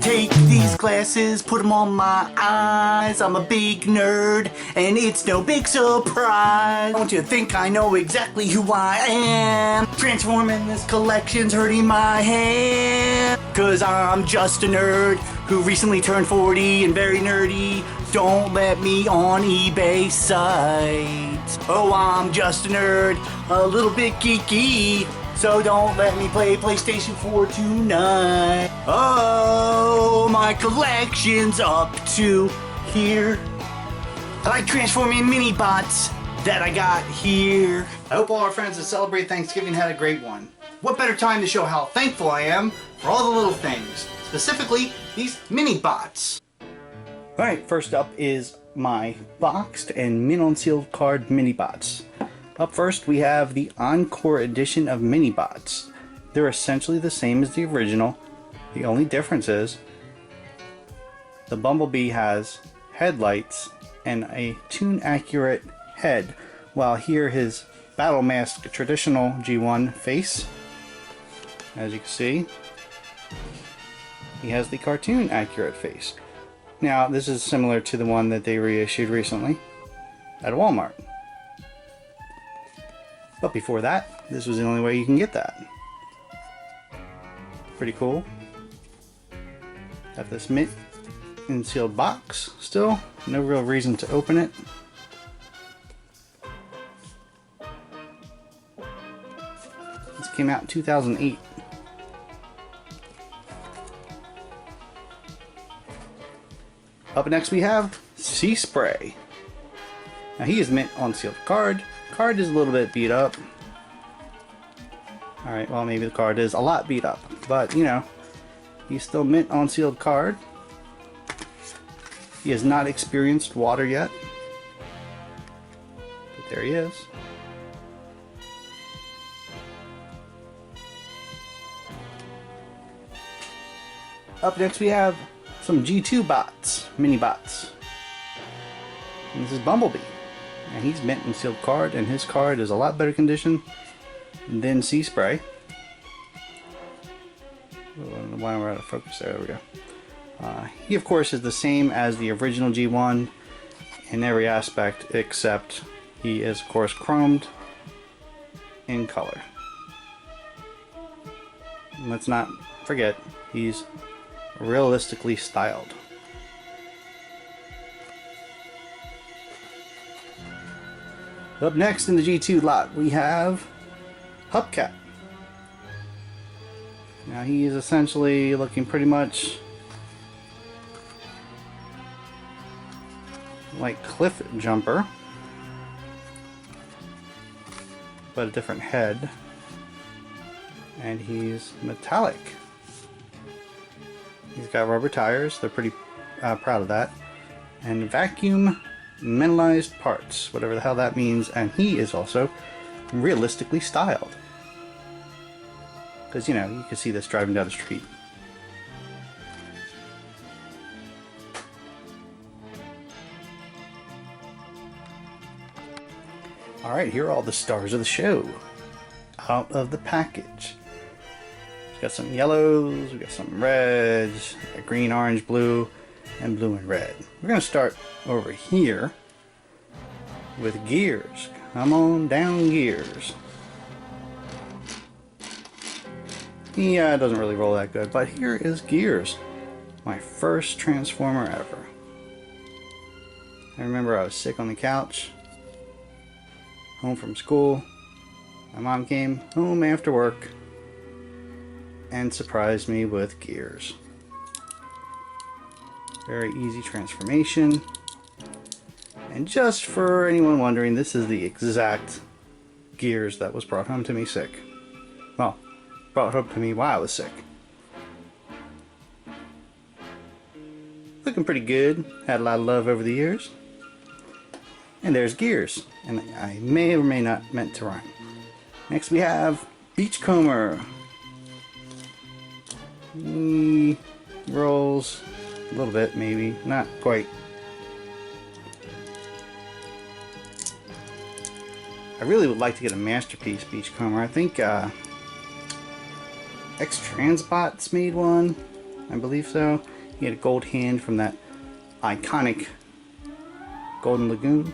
Take these glasses, put them on my eyes. I'm a big nerd, and it's no big surprise. Don't you think I know exactly who I am? Transforming this collection's hurting my hand. Cause I'm just a nerd who recently turned 40 and very nerdy. Don't let me on eBay site. Oh, I'm just a nerd, a little bit geeky. So don't let me play PlayStation 4 tonight. Oh, my collection's up to here. I like transforming Minibots that I got here. I hope all our friends that celebrate Thanksgiving had a great one. What better time to show how thankful I am for all the little things, specifically these Minibots. Alright, first up is my boxed and mint on sealed card Minibots. Up first we have the Encore edition of Minibots. They're essentially the same as the original. The only difference is the Bumblebee has headlights and a tune accurate head, while here his Battle Mask traditional G1 face, as you can see, he has the cartoon accurate face. Now this is similar to the one that they reissued recently at Walmart. But before that, this was the only way you can get that. Pretty cool. Got this mint and sealed box still. No real reason to open it. This came out in 2008. Up next we have Sea Spray. Now he is mint on sealed card. Card is a little bit beat up. Alright, well maybe the card is a lot beat up, but you know, he's still mint on sealed card. He has not experienced water yet, but there he is. Up next we have some G2 bots, Minibots. And this is Bumblebee. And he's mint and sealed card, and his card is a lot better condition than Sea Spray. Oh, I don't know why we're out of focus there. There we go. He of course is the same as the original G1 in every aspect, except he is of course chromed in color. And let's not forget, he's realistically styled. Up next in the G2 lot we have Hubcap. Now he is essentially looking pretty much like Cliffjumper, but a different head, and he's metallic. He's got rubber tires, they're pretty proud of that, and vacuum metallized parts, whatever the hell that means, and he is also realistically styled. Because, you know, you can see this driving down the street. Alright, here are all the stars of the show. Out of the package. We've got some yellows, we've got some reds, got green, orange, blue, and blue and red. We're going to start over here with Gears. Come on down, Gears. He doesn't really roll that good, but here is Gears. My first Transformer ever. I remember I was sick on the couch, home from school. My mom came home after work and surprised me with Gears. Very easy transformation. And just for anyone wondering, this is the exact gears that was brought home to me sick. Well, brought home to me while I was sick. Looking pretty good. Had a lot of love over the years. And there's gears. And I may or may not meant to rhyme. Next we have Beachcomber. He rolls a little bit, maybe. Not quite. I really would like to get a masterpiece Beachcomber. I think X-Transbots made one. I believe so. He had a gold hand from that iconic Golden Lagoon.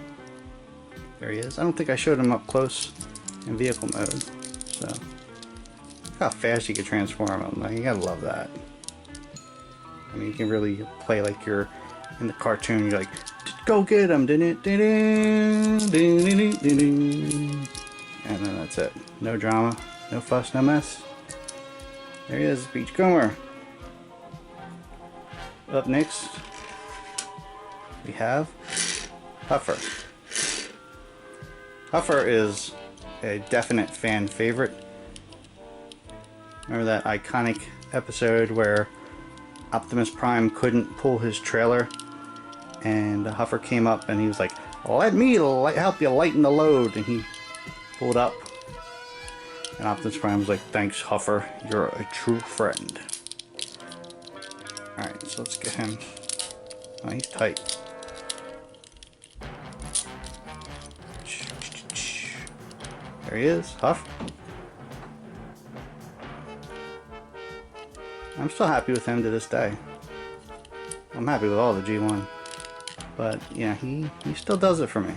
There he is. I don't think I showed him up close in vehicle mode. So, look how fast you can transform him. Like, you gotta love that. I mean, you can really play like you're in the cartoon. You're like, go get him! And then that's it. No drama, no fuss, no mess. There he is, Beachcomber. Up next, we have Huffer. Huffer is a definite fan favorite. Remember that iconic episode where Optimus Prime couldn't pull his trailer and Huffer came up and he was like, let me help you lighten the load, and he pulled up and Optimus Prime was like, thanks Huffer, you're a true friend. Alright, so let's get him. Oh, he's tight. There he is, Huff. I'm still happy with him to this day. I'm happy with all the G1. But yeah, he still does it for me.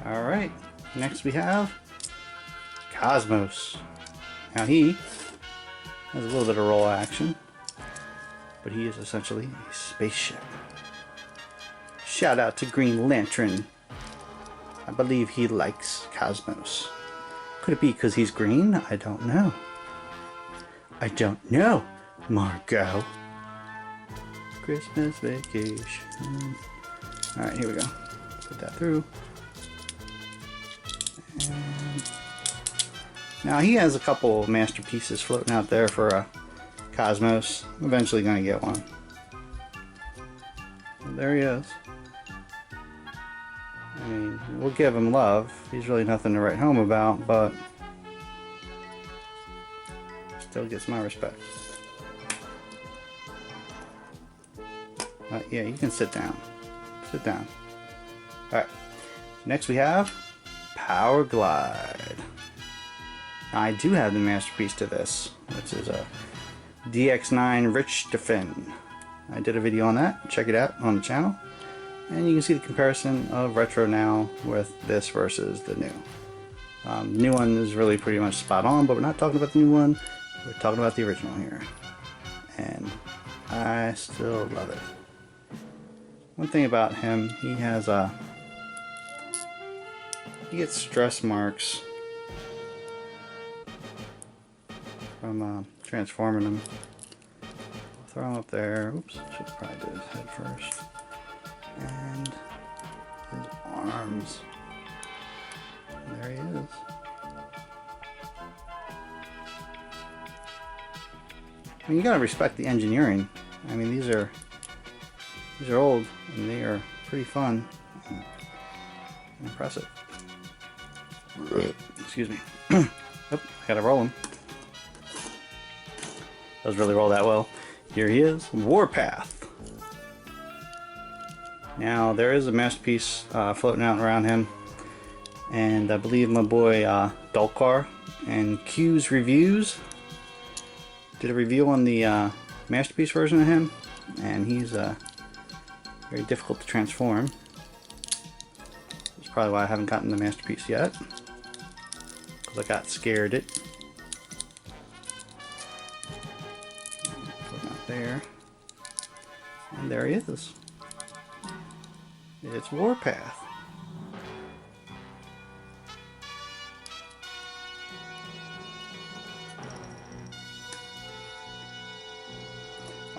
Alright, next we have Cosmos. Now he has a little bit of roll action, but he is essentially a spaceship. Shout out to Green Lantern. I believe he likes Cosmos. Could it be because he's green? I don't know. I don't know, Margot. Christmas vacation. Alright, here we go. Put that through. And now he has a couple masterpieces floating out there for Cosmos. I'm eventually going to get one. And there he is. I mean, we'll give him love. He's really nothing to write home about, but still gets my respect. Yeah, you can sit down. Sit down. Alright. Next we have Power Glide. Now, I do have the masterpiece to this, which is a DX9 Richthofen. I did a video on that. Check it out on the channel. And you can see the comparison of retro now with this versus the new. The new one is really pretty much spot on, but we're not talking about the new one. We're talking about the original here. And I still love it. One thing about him, he has he gets stress marks from transforming him. I'll throw him up there. Oops, should probably do his head first. And his arms. And there he is. I mean, you gotta respect the engineering. I mean, these are old and they are pretty fun and impressive. Excuse me. Oh, I gotta roll him. Doesn't really roll that well. Here he is, Warpath. Now there is a masterpiece floating out around him, and I believe my boy Dulcar and Q's Reviews did a review on the masterpiece version of him, and he's very difficult to transform. That's probably why I haven't gotten the masterpiece yet, because I got scared it. Put him out there, and there he is. It's Warpath.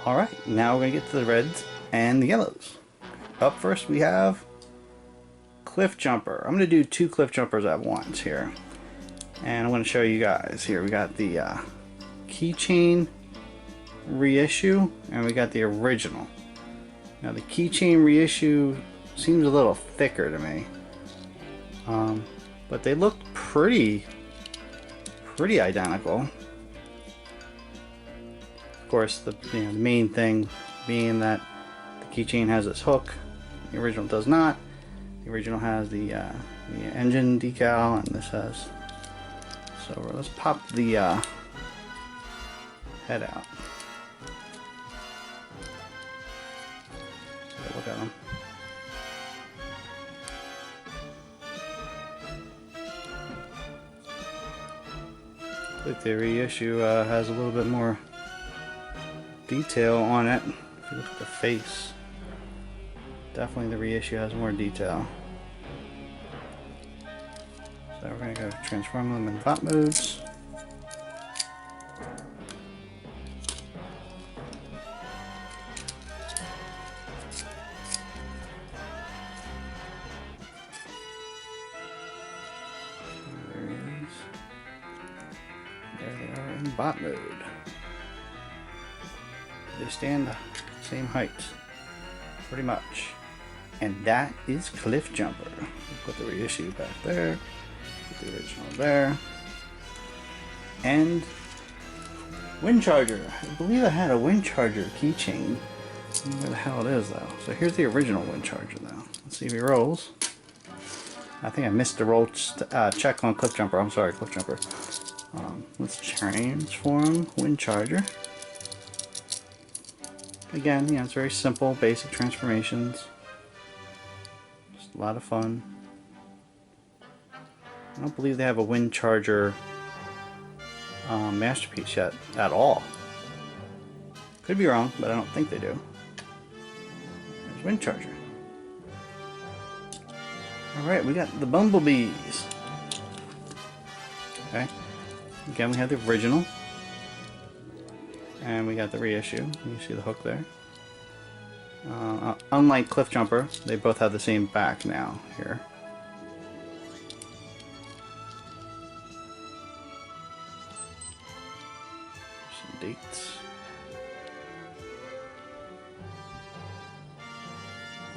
Alright, now we're going to get to the reds and the yellows. Up first we have Cliffjumper. I'm going to do 2 Cliffjumpers at once here. And I'm going to show you guys. Here we got the keychain reissue and we got the original. Now the keychain reissue seems a little thicker to me. But they look pretty identical. Of course, the main thing being that the keychain has this hook. The original does not. The original has the engine decal, and this has. So let's pop the head out. So look at them. I think the reissue has a little bit more detail on it. If you look at the face, definitely the reissue has more detail. So we're going to go transform them in bot modes. There he is. There they are in bot mode. They stand the same height, pretty much. And that is Cliffjumper. We'll put the reissue back there. Put the original there. And wind charger. I believe I had a wind charger keychain. I don't know where the hell it is though. So here's the original wind charger though. Let's see if he rolls. I think I missed the roll check on Cliffjumper. I'm sorry, Cliffjumper. Let's transform wind charger. Again, it's very simple, basic transformations. Just a lot of fun. I don't believe they have a wind charger masterpiece yet at all. Could be wrong, but I don't think they do. There's wind charger. Alright, we got the bumblebees. Okay. Again, we have the original. And we got the reissue. You see the hook there. Unlike Cliffjumper, they both have the same back now here. Some dates.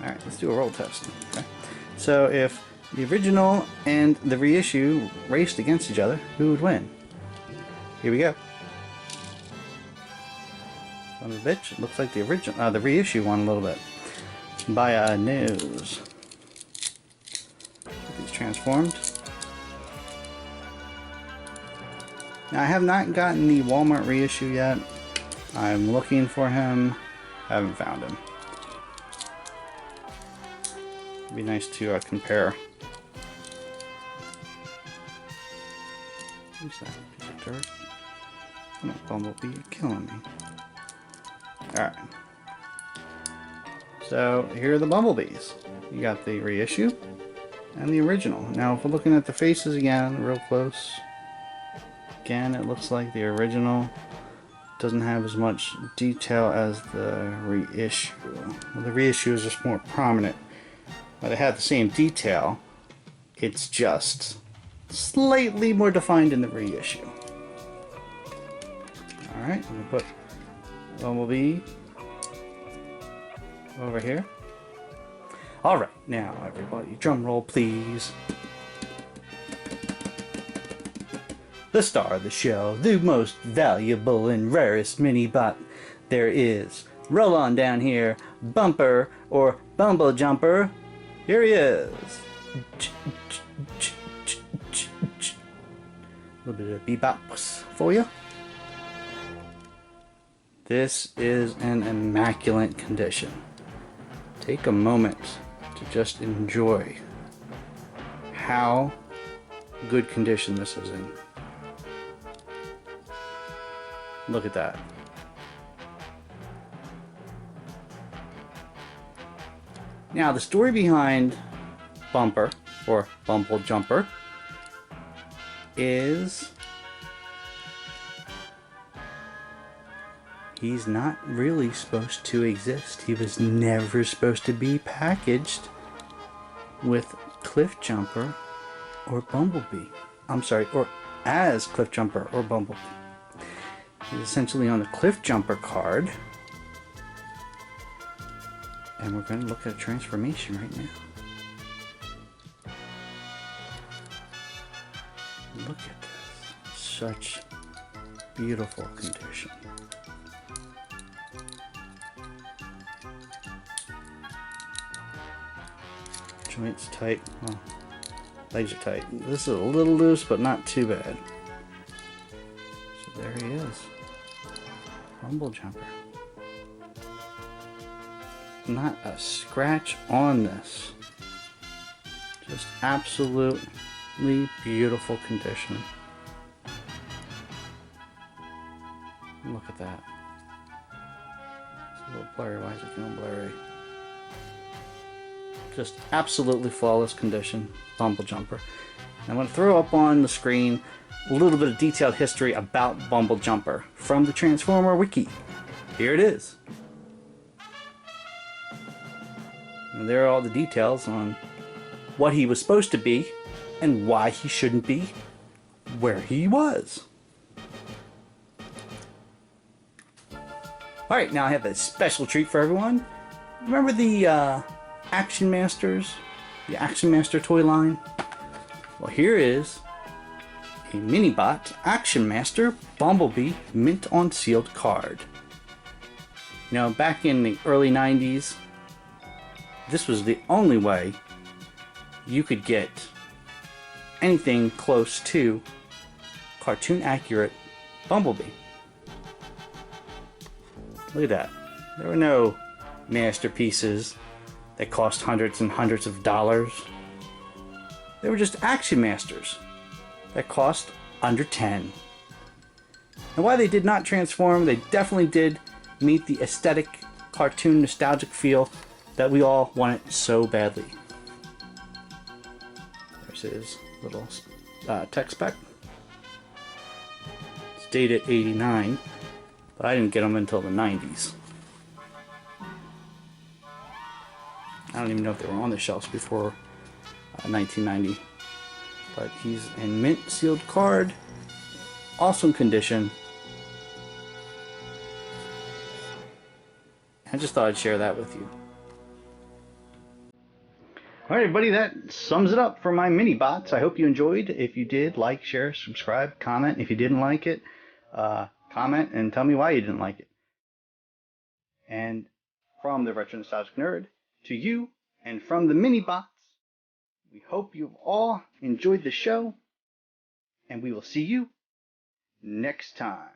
Alright, let's do a roll test. Okay. So if the original and the reissue raced against each other, who would win? Here we go. Son of a bitch, it looks like the original, the reissue won a little bit by a nose. Get these transformed. Now I have not gotten the Walmart reissue yet. I'm looking for him. Haven't found him. It'd be nice to compare. Who's that piece of dirt? Come on, Bumblebee, you're killing me. Alright. So here are the bumblebees. You got the reissue and the original. Now if we're looking at the faces again, real close, again it looks like the original doesn't have as much detail as the reissue. Well, the reissue is just more prominent. But they have the same detail. It's just slightly more defined in the reissue. Alright, I'm going to put Bumblebee over here. Alright, now everybody, drum roll please. The star of the show, the most valuable and rarest Minibot there is. Roll on down here, Bumper or Bumblejumper. Here he is. A little bit of bebops for you. This is an immaculate condition. Take a moment to just enjoy how good condition this is in. Look at that. Now the story behind Bumper or Bumblejumper is he's not really supposed to exist. He was never supposed to be packaged with Cliffjumper or Bumblebee. I'm sorry, or as Cliffjumper or Bumblebee. He's essentially on the Cliffjumper card. And we're going to look at a transformation right now. Look at this. Such beautiful condition. Joints tight. Well, legs are tight. This is a little loose, but not too bad. So there he is. Bumblejumper. Not a scratch on this. Just absolutely beautiful condition. Look at that. It's a little blurry. Why is it feeling blurry? Just absolutely flawless condition, Bumblejumper. I'm going to throw up on the screen a little bit of detailed history about Bumblejumper from the Transformer Wiki. Here it is. And there are all the details on what he was supposed to be and why he shouldn't be where he was. Alright, now I have a special treat for everyone. Remember the Action Masters? The Action Master toy line? Well, here is a Minibot Action Master Bumblebee mint on sealed card. You know, back in the early 90s, this was the only way you could get anything close to cartoon accurate Bumblebee. Look at that. There were no masterpieces that cost hundreds and hundreds of dollars. They were just Action Masters that cost under 10. And while they did not transform, they definitely did meet the aesthetic, cartoon, nostalgic feel that we all wanted so badly. There's his little tech spec. It's dated 89, but I didn't get them until the 90s. I don't even know if they were on the shelves before 1990. But he's in mint sealed card. Awesome condition. I just thought I'd share that with you. Alright everybody, that sums it up for my Minibots. I hope you enjoyed. If you did, like, share, subscribe, comment. If you didn't like it, comment and tell me why you didn't like it. And from the Retro Nostalgic Nerd to you, and from the Minibots, we hope you've all enjoyed the show, and we will see you next time.